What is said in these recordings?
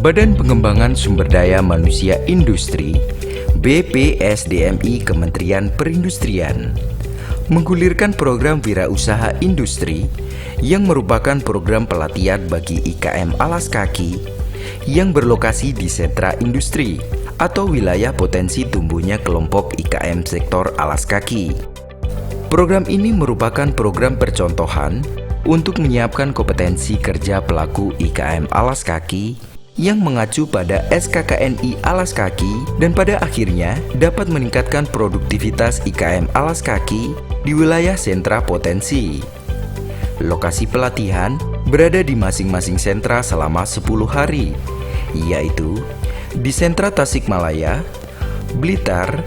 Badan Pengembangan Sumber Daya Manusia Industri (BPSDMI) Kementerian Perindustrian menggulirkan program Wirausaha Industri yang merupakan program pelatihan bagi IKM alas kaki yang berlokasi di sentra industri atau wilayah potensi tumbuhnya kelompok IKM sektor alas kaki. Program ini merupakan program percontohan untuk menyiapkan kompetensi kerja pelaku IKM alas kaki yang mengacu pada SKKNI alas kaki dan pada akhirnya dapat meningkatkan produktivitas IKM alas kaki di wilayah sentra potensi. Lokasi pelatihan berada di masing-masing sentra selama 10 hari, yaitu di sentra Tasikmalaya, Blitar,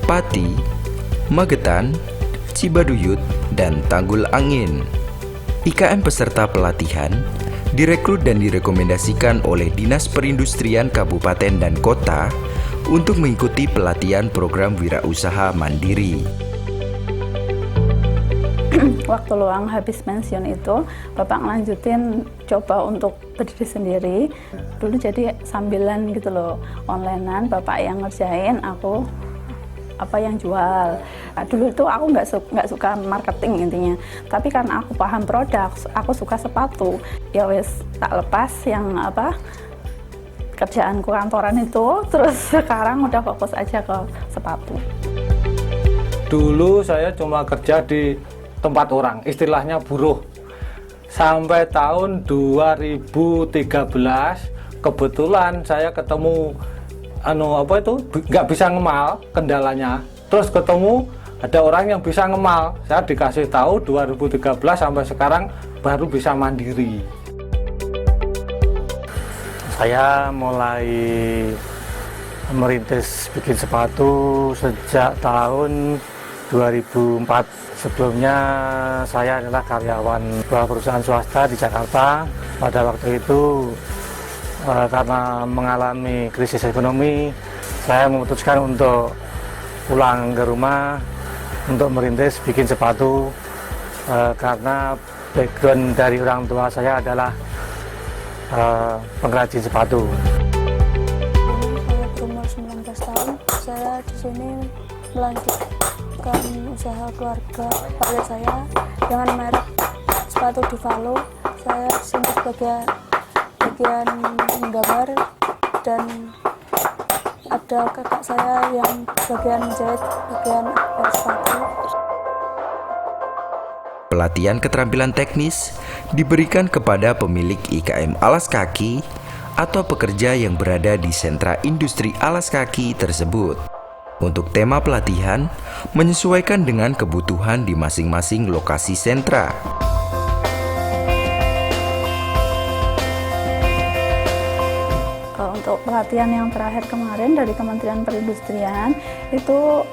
Pati, Magetan, Cibaduyut, dan Tanggul Angin. IKM peserta pelatihan direkrut dan direkomendasikan oleh Dinas Perindustrian Kabupaten dan Kota untuk mengikuti pelatihan program Wirausaha Mandiri. Waktu luang habis pensiun itu, Bapak ngelanjutin coba untuk berdiri sendiri. Dulu jadi sambilan gitu loh, onlinean, Bapak yang ngerjain, aku apa yang jual. Dulu itu aku nggak suka marketing intinya, tapi karena aku paham produk, aku suka sepatu, ya wes tak lepas yang kerjaan kantoran itu, terus sekarang udah fokus aja ke sepatu. Dulu saya cuma kerja di tempat orang, istilahnya buruh. Sampai tahun 2013 kebetulan saya ketemu nggak bisa ngemal kendalanya, terus ketemu ada orang yang bisa ngemal, saya dikasih tahu 2013 sampai sekarang baru bisa mandiri. Saya mulai merintis bikin sepatu sejak tahun 2004. Sebelumnya saya adalah karyawan sebuah perusahaan swasta di Jakarta. Pada waktu itu karena mengalami krisis ekonomi, saya memutuskan untuk pulang ke rumah untuk merintis bikin sepatu, karena background dari orang tua saya adalah pengrajin sepatu. Saya berumur 19 tahun, saya di sini melanjutkan usaha keluarga ayah saya dengan merek sepatu Divalo. Saya di sini sebagai bagian menggambar dan ada kakak saya yang bagian menjahit bagian sepatu. Pelatihan keterampilan teknis diberikan kepada pemilik IKM alas kaki atau pekerja yang berada di sentra industri alas kaki tersebut. Untuk tema pelatihan menyesuaikan dengan kebutuhan di masing-masing lokasi sentra. Untuk pelatihan yang terakhir kemarin dari Kementerian Perindustrian itu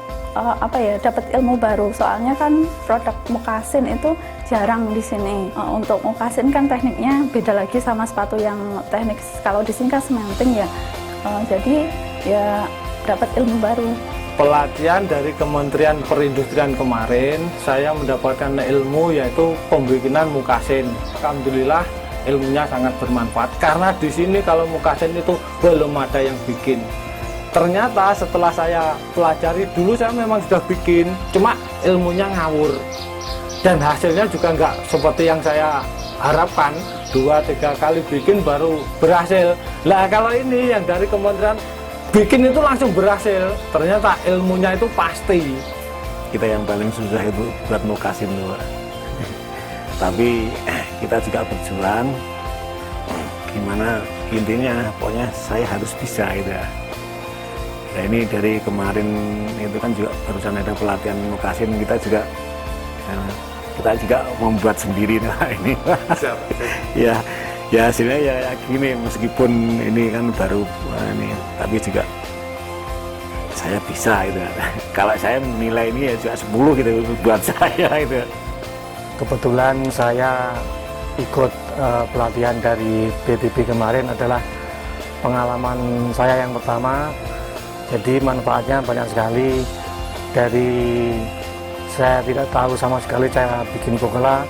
dapat ilmu baru, soalnya kan produk mokasin itu jarang di sini. Untuk mokasin kan tekniknya beda lagi sama sepatu yang teknik, kalau di sini kan cementing ya. Jadi ya dapat ilmu baru. Pelatihan dari Kementerian Perindustrian kemarin, saya mendapatkan ilmu yaitu pembikinan mokasin. Alhamdulillah ilmunya sangat bermanfaat, karena di sini kalau mokasin itu belum ada yang bikin. Ternyata setelah saya pelajari, dulu saya memang sudah bikin, cuma ilmunya ngawur dan hasilnya juga nggak seperti yang saya harapkan. 2-3 kali bikin baru berhasil. Lah kalau ini yang dari kementerian bikin itu langsung berhasil, ternyata ilmunya itu pasti. Kita yang paling susah itu buat mokasin tuh, tapi kita juga berjuang. Gimana intinya, pokoknya saya harus bisa gitu. Nah ini dari kemarin itu kan juga barusan ada pelatihan mokasin, kita juga membuat sendiri. Nah ini ya hasilnya ya gini, meskipun ini kan baru ini, tapi juga saya bisa gitu. Kalau saya nilai ini ya juga 10 gitu buat saya itu. Kebetulan saya ikut pelatihan dari BTP kemarin adalah pengalaman saya yang pertama. Jadi manfaatnya banyak sekali. Dari saya tidak tahu sama sekali cara bikin bola,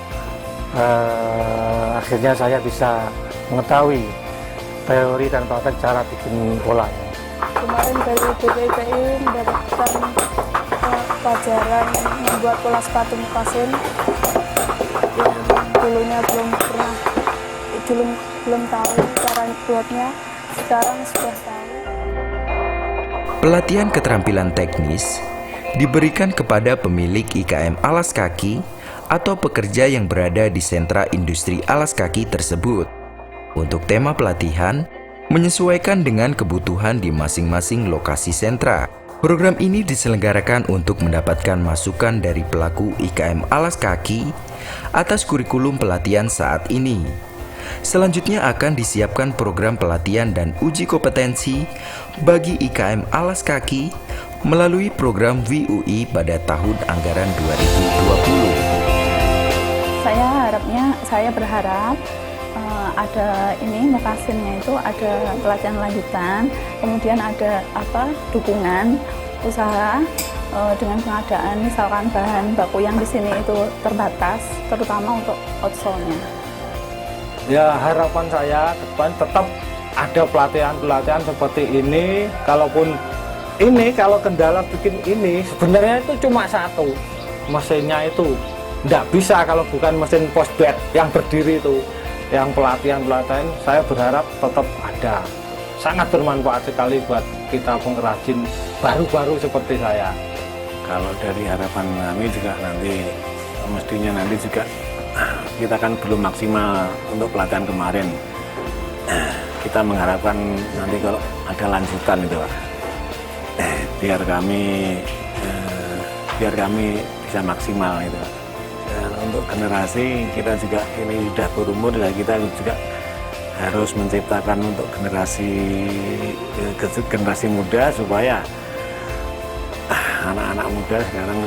akhirnya saya bisa mengetahui teori dan praktek cara bikin polanya. Kemarin dari BPIPI mendapatkan pelajaran membuat pola sepatu mukasin yang dulunya belum tahu cara buatnya, sekarang sudah tahu. Pelatihan keterampilan teknis diberikan kepada pemilik IKM alas kaki atau pekerja yang berada di sentra industri alas kaki tersebut. Untuk tema pelatihan menyesuaikan dengan kebutuhan di masing-masing lokasi sentra. Program ini diselenggarakan untuk mendapatkan masukan dari pelaku IKM alas kaki atas kurikulum pelatihan saat ini. Selanjutnya akan disiapkan program pelatihan dan uji kompetensi bagi IKM alas kaki melalui program WUI pada tahun anggaran 2020. Saya berharap ada ini mukasinnya itu ada pelatihan lanjutan, kemudian ada dukungan usaha dengan pengadaan misalkan bahan baku yang di sini itu terbatas, terutama untuk outsole-nya. Ya, harapan saya ke depan tetap ada pelatihan-pelatihan seperti ini. Kalau kendala bikin ini sebenarnya itu cuma satu, mesinnya itu tidak bisa kalau bukan mesin postbed yang berdiri itu. Yang pelatihan saya berharap tetap ada, sangat bermanfaat sekali buat kita pengrajin baru-baru seperti saya. Kalau dari harapan kami juga nanti mestinya nanti juga kita kan belum maksimal untuk pelatihan kemarin. Kita mengharapkan nanti kalau ada lanjutan itu Pak, biar kami bisa maksimal itu Pak. Dan untuk generasi kita juga ini sudah berumur dan kita juga harus menciptakan untuk generasi muda supaya anak-anak muda sekarang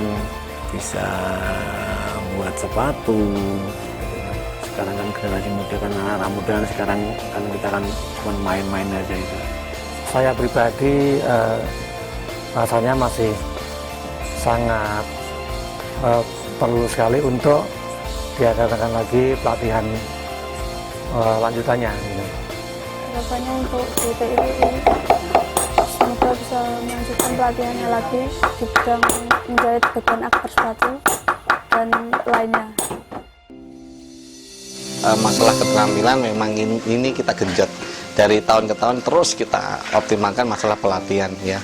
bisa buat sepatu. Sekarang kan generasi muda kan anak-anak muda sekarang kan kita kan cuma main-main aja itu. Saya pribadi rasanya masih sangat perlu sekali untuk diadakan lagi pelatihan lanjutannya. Gitu. Harapannya untuk BPIPI semoga bisa melanjutkan pelatihannya lagi di bidang menjahit bagian akar sepatu dan lainnya. Masalah keterampilan memang ini kita genjot dari tahun ke tahun, terus kita optimalkan masalah pelatihan ya.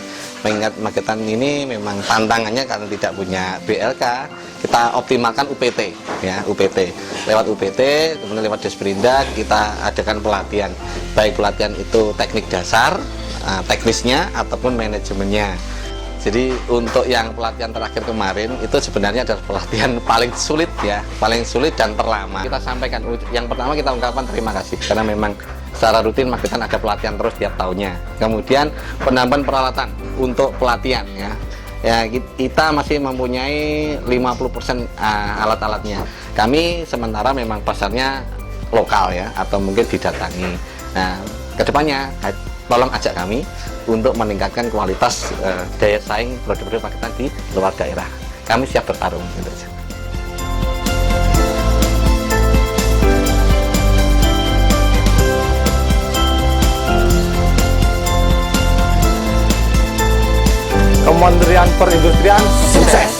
Mengingat magetan ini memang tantangannya karena tidak punya BLK, kita optimalkan UPT ya, UPT. Lewat UPT, kemudian lewat Desperindak kita adakan pelatihan. Baik pelatihan itu teknik dasar, teknisnya ataupun manajemennya. Jadi untuk yang pelatihan terakhir kemarin itu sebenarnya adalah pelatihan paling sulit ya, paling sulit dan terlama. Kita sampaikan, yang pertama kita ungkapkan terima kasih karena memang secara rutin Magetan ada pelatihan terus tiap tahunnya. Kemudian penambahan peralatan untuk pelatihan ya. Ya, kita masih mempunyai 50% alat-alatnya. Kami sementara memang pasarnya lokal ya, atau mungkin didatangi. Nah, kedepannya tolong ajak kami untuk meningkatkan kualitas daya saing produk-produk Magetan di luar daerah. Kami siap bertarung gitu aja. Kementerian Perindustrian sukses.